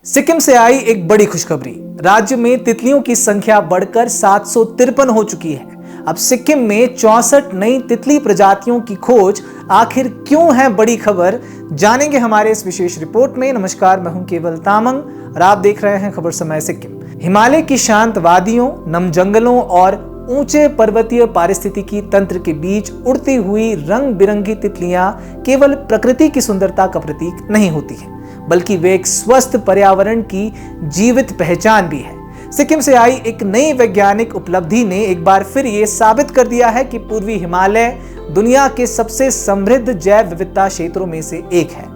सिक्किम से आई एक बड़ी खुशखबरी। राज्य में तितलियों की संख्या बढ़कर 753 हो चुकी है। अब सिक्किम में 64 नई तितली प्रजातियों की खोज आखिर क्यों है बड़ी खबर, जानेंगे हमारे इस विशेष रिपोर्ट में। नमस्कार, मैं हूं केवल तामंग और आप देख रहे हैं खबर समय सिक्किम। हिमालय की शांत वादियों, नम जंगलों और ऊंचे पर्वतीय पारिस्थितिकी तंत्र के बीच उड़ती हुई रंग बिरंगी तितलियां केवल प्रकृति की सुंदरता का प्रतीक नहीं होती है, बल्कि वे एक स्वस्थ पर्यावरण की जीवित पहचान भी है। सिक्किम से आई एक नई वैज्ञानिक उपलब्धि ने एक बार फिर ये साबित कर दिया है कि पूर्वी हिमालय दुनिया के सबसे समृद्ध जैव विविधता क्षेत्रों में से एक है।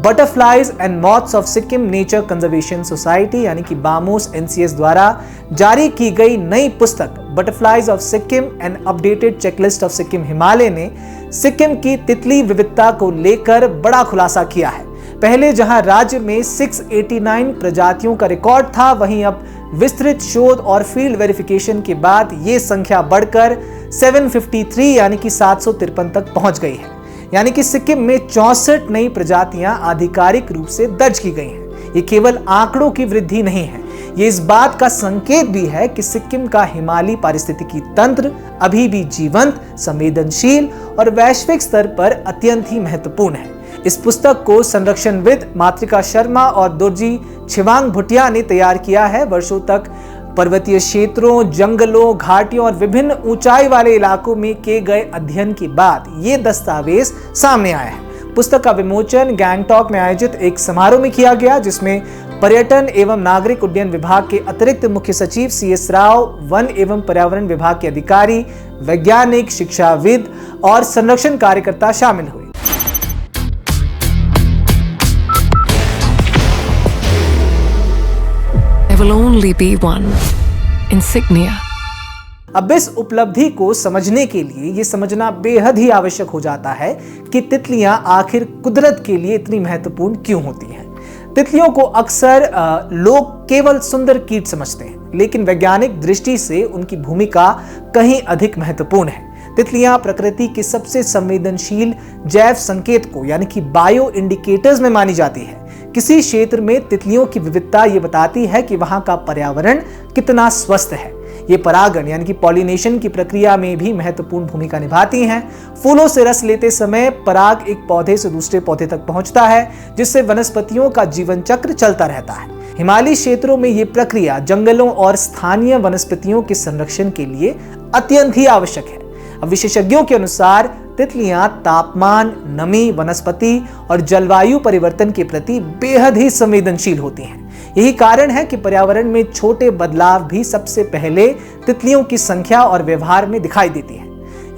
Butterflies and moths of Sikkim nature conservation society यानी कि बामोस NCS द्वारा जारी की गई नई पुस्तक butterflies of Sikkim and updated checklist of Sikkim Himalaya ने सिक्किम की तितली विविधता को लेकर बड़ा खुलासा किया है। पहले जहां राज्य में 689 प्रजातियों का रिकॉर्ड था, वहीं अब विस्तृत शोध और फील्ड वेरिफिकेशन के बाद यह संख्या बढ़कर 753 यानी कि 753 तक पहुंच गई है। यानी कि सिक्किम में 64 नई प्रजातियां आधिकारिक रूप से दर्ज की गई हैं। ये केवल आंकड़ों की वृद्धि नहीं है, ये इस बात का संकेत भी है कि सिक्किम का हिमालयी पारिस्थितिकी तंत्र अभी भी जीवंत, संवेदनशील और वैश्विक स्तर पर अत्यंत ही महत्वपूर्ण है। इस पुस्तक को संरक्षणविद मातृका शर्मा और दोरजी छिवांग भुटिया ने तैयार किया है। वर्षों तक पर्वतीय क्षेत्रों, जंगलों, घाटियों और विभिन्न ऊंचाई वाले इलाकों में किए गए अध्ययन के बाद ये दस्तावेज सामने आया है। पुस्तक का विमोचन गैंगटॉक में आयोजित एक समारोह में किया गया, जिसमें पर्यटन एवं नागरिक उड्डयन विभाग के अतिरिक्त मुख्य सचिव CS राव, वन एवं पर्यावरण विभाग के अधिकारी, वैज्ञानिक, शिक्षाविद और संरक्षण कार्यकर्ता शामिल हुए। Will only be one insignia. अब इस उपलब्धि को समझने के लिए ये समझना बेहद ही आवश्यक हो जाता है कि तितलियां आखिर कुदरत के लिए इतनी महत्वपूर्ण क्यों होती हैं। तितलियों को अक्सर लोग केवल सुंदर कीट समझते हैं, लेकिन वैज्ञानिक दृष्टि से उनकी भूमिका कहीं अधिक महत्वपूर्ण है। तितलियां प्रकृति के सबसे संवेदनशील जैव संकेत को यानी कि बायो इंडिकेटर्स में मानी जाती है। किसी क्षेत्र में तितलियों की विविधता ये बताती है कि वहां का पर्यावरण कितना स्वस्थ है। ये परागण यानी कि पॉलिनेशन की प्रक्रिया में भी महत्वपूर्ण भूमिका निभाती हैं। फूलों से रस लेते समय पराग एक पौधे से दूसरे पौधे तक पहुंचता है, जिससे वनस्पतियों का जीवन चक्र चलता रहता है। हिमालयी क्षेत्रों में ये प्रक्रिया जंगलों और स्थानीय वनस्पतियों के संरक्षण के लिए अत्यंत ही आवश्यक है। अब विशेषज्ञों के अनुसार तितलियां तापमान, नमी, वनस्पति और जलवायु परिवर्तन के प्रति बेहद ही संवेदनशील होती हैं। यही कारण है कि पर्यावरण में छोटे बदलाव भी सबसे पहले तितलियों की संख्या और व्यवहार में दिखाई देती है।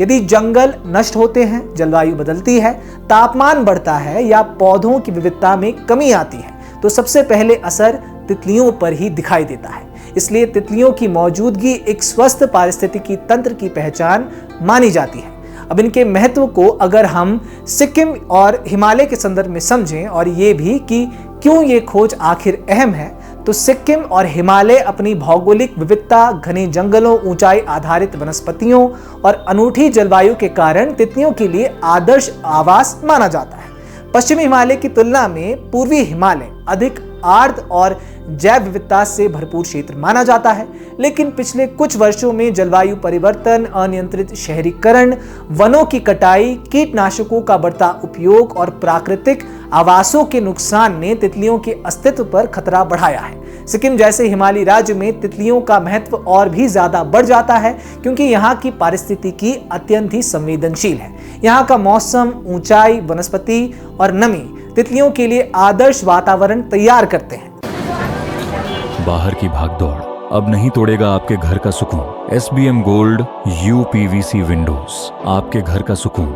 यदि जंगल नष्ट होते हैं, जलवायु बदलती है, तापमान बढ़ता है या पौधों की विविधता में कमी आती है, तो सबसे पहले असर तितलियों पर ही दिखाई देता है। इसलिए तितलियों की मौजूदगी एक स्वस्थ पारिस्थितिकी तंत्र की पहचान मानी जाती है। अब इनके महत्व को अगर हम सिक्किम और हिमालय के संदर्भ में समझें और ये भी कि क्यों ये खोज आखिर अहम है, तो सिक्किम और हिमालय अपनी भौगोलिक विविधता, घने जंगलों, ऊंचाई आधारित वनस्पतियों और अनूठी जलवायु के कारण तितलियों के लिए आदर्श आवास माना जाता है। पश्चिमी हिमालय की तुलना में पूर्वी हिमालय अधिक आर्द्र और जैव विविधता से भरपूर क्षेत्र माना जाता है, लेकिन पिछले कुछ वर्षों में जलवायु परिवर्तन, अनियंत्रित शहरीकरण, वनों की कटाई, कीटनाशकों का बढ़ता उपयोग और प्राकृतिक आवासों के नुकसान ने तितलियों के अस्तित्व पर खतरा बढ़ाया है। सिक्किम जैसे हिमालयी राज्य में तितलियों का महत्व और भी ज्यादा बढ़ जाता है, क्योंकि यहाँ की पारिस्थितिकी अत्यंत ही संवेदनशील है। यहाँ का मौसम, ऊंचाई, वनस्पति और नमी तितलियों के लिए आदर्श वातावरण तैयार करते हैं। बाहर की भागदौड़ अब नहीं तोड़ेगा आपके घर का सुकून। SBM गोल्ड UPVC विंडोज, आपके घर का सुकून।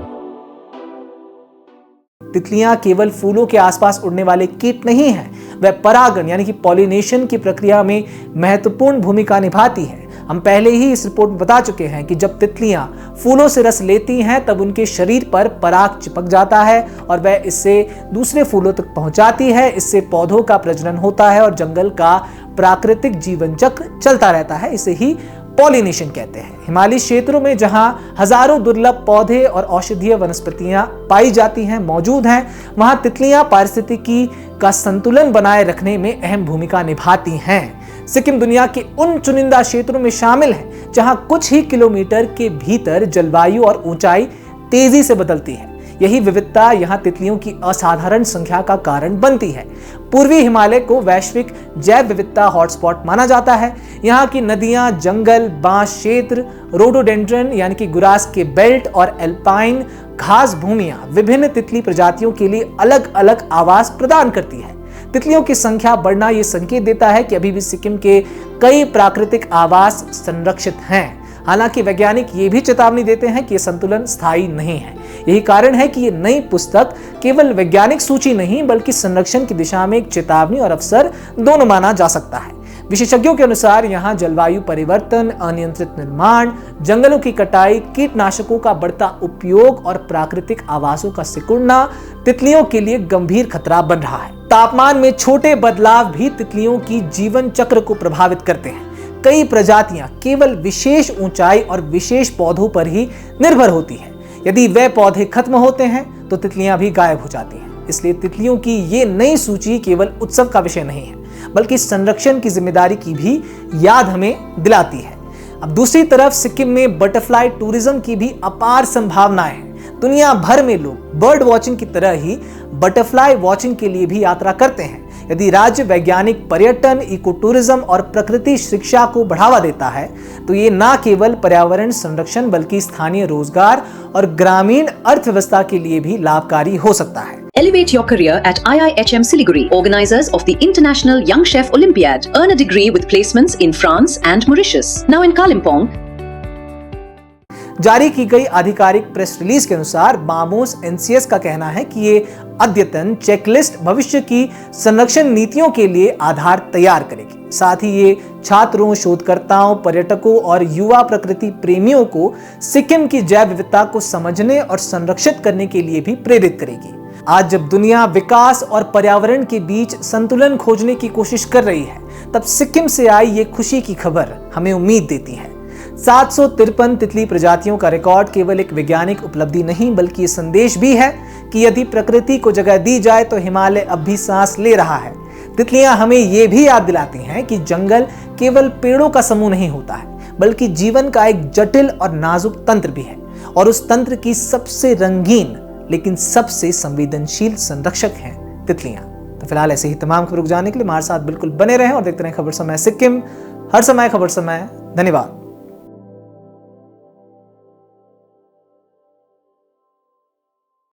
तितलियां केवल फूलों के आसपास उड़ने वाले कीट नहीं हैं, वह परागण यानी कि पॉलिनेशन की प्रक्रिया में महत्वपूर्ण भूमिका निभाती है। हम पहले ही इस रिपोर्ट में बता चुके हैं कि जब तितलियां फूलों से रस लेती हैं, तब उनके शरीर पर पराग चिपक जाता है और वह इससे दूसरे फूलों तक पहुंचाती है। इससे पौधों का प्रजनन होता है और जंगल का प्राकृतिक जीवन चक्र चलता रहता है। इसे ही पॉलिनेशन कहते हैं। हिमालयी क्षेत्रों में जहां हजारों दुर्लभ पौधे और औषधीय वनस्पतियां पाई जाती हैं, मौजूद हैं, वहां तितलियां पारिस्थितिकी का संतुलन बनाए रखने में अहम भूमिका निभाती हैं। सिक्किम दुनिया के उन चुनिंदा क्षेत्रों में शामिल है जहां कुछ ही किलोमीटर के भीतर जलवायु और ऊंचाई तेजी से बदलती है। यही विविधता यहाँ तितलियों की असाधारण संख्या का कारण बनती है। पूर्वी हिमालय को वैश्विक जैव विविधता हॉटस्पॉट माना जाता है। यहाँ की नदियां, जंगल, बांस क्षेत्र, रोडोडेंड्रन यानी कि गुरास के बेल्ट और एल्पाइन घास भूमियां विभिन्न तितली प्रजातियों के लिए अलग अलग आवास प्रदान करती है। तितलियों की संख्या बढ़ना यह संकेत देता है कि अभी भी सिक्किम के कई प्राकृतिक आवास संरक्षित हैं। हालांकि वैज्ञानिक ये भी चेतावनी देते हैं कि यह संतुलन स्थायी नहीं है। यही कारण है कि ये नई पुस्तक केवल वैज्ञानिक सूची नहीं बल्कि संरक्षण की दिशा में एक चेतावनी और अवसर दोनों माना जा सकता है। विशेषज्ञों के अनुसार यहाँ जलवायु परिवर्तन, अनियंत्रित निर्माण, जंगलों की कटाई, कीटनाशकों का बढ़ता उपयोग और प्राकृतिक आवासों का सिकुड़ना तितलियों के लिए गंभीर खतरा बन रहा है। तापमान में छोटे बदलाव भी तितलियों की जीवन चक्र को प्रभावित करते हैं। कई प्रजातियां केवल विशेष ऊंचाई और विशेष पौधों पर ही निर्भर होती हैं। यदि वे पौधे खत्म होते हैं तो तितलियां भी गायब हो जाती हैं। इसलिए तितलियों की ये नई सूची केवल उत्सव का विषय नहीं है बल्कि संरक्षण की जिम्मेदारी की भी याद हमें दिलाती है। अब दूसरी तरफ सिक्किम में बटरफ्लाई टूरिज्म की भी अपार संभावनाएं हैं। दुनिया भर में लोग बर्ड वॉचिंग की तरह ही बटरफ्लाई वॉचिंग के लिए भी यात्रा करते हैं। यदि राज्य वैज्ञानिक पर्यटन, इको टूरिज्म और प्रकृति शिक्षा को बढ़ावा देता है तो ये न केवल पर्यावरण संरक्षण बल्कि स्थानीय रोजगार और ग्रामीण अर्थव्यवस्था के लिए भी लाभकारी हो सकता है। Elevate your career at IIHM Siliguri, organizers of the International Young Chef Olympiad. Earn a degree with placements in France and Mauritius. Now in Kalimpong. जारी की गई आधिकारिक प्रेस रिलीज के अनुसार बामोस NCS का कहना है कि ये अद्यतन चेकलिस्ट भविष्य की संरक्षण नीतियों के लिए आधार तैयार करेगी। साथ ही ये छात्रों, शोधकर्ताओं, पर्यटकों और युवा प्रकृति प्रेमियों को सिक्किम की जैव विविधता को समझने और संरक्षित करने के लिए भी प्रेरित करेगी। आज जब दुनिया विकास और पर्यावरण के बीच संतुलन खोजने की कोशिश कर रही है, तब सिक्किम से आई ये खुशी की खबर हमें उम्मीद देती है। 753 तितली प्रजातियों का रिकॉर्ड केवल एक वैज्ञानिक उपलब्धि नहीं बल्कि ये संदेश भी है कि यदि प्रकृति को जगह दी जाए तो हिमालय अब भी सांस ले रहा है। तितलियां हमें ये भी याद दिलाती हैं कि जंगल केवल पेड़ों का समूह नहीं होता है बल्कि जीवन का एक जटिल और नाजुक तंत्र भी है, और उस तंत्र की सबसे रंगीन लेकिन सबसे संवेदनशील संरक्षक हैं तितलियां। तो फिलहाल ऐसे ही तमाम खबरों को जानने के लिए हमारे साथ बिल्कुल बने रहें और देखते रहें खबर समय सिक्किम, हर समय खबर समय। धन्यवाद।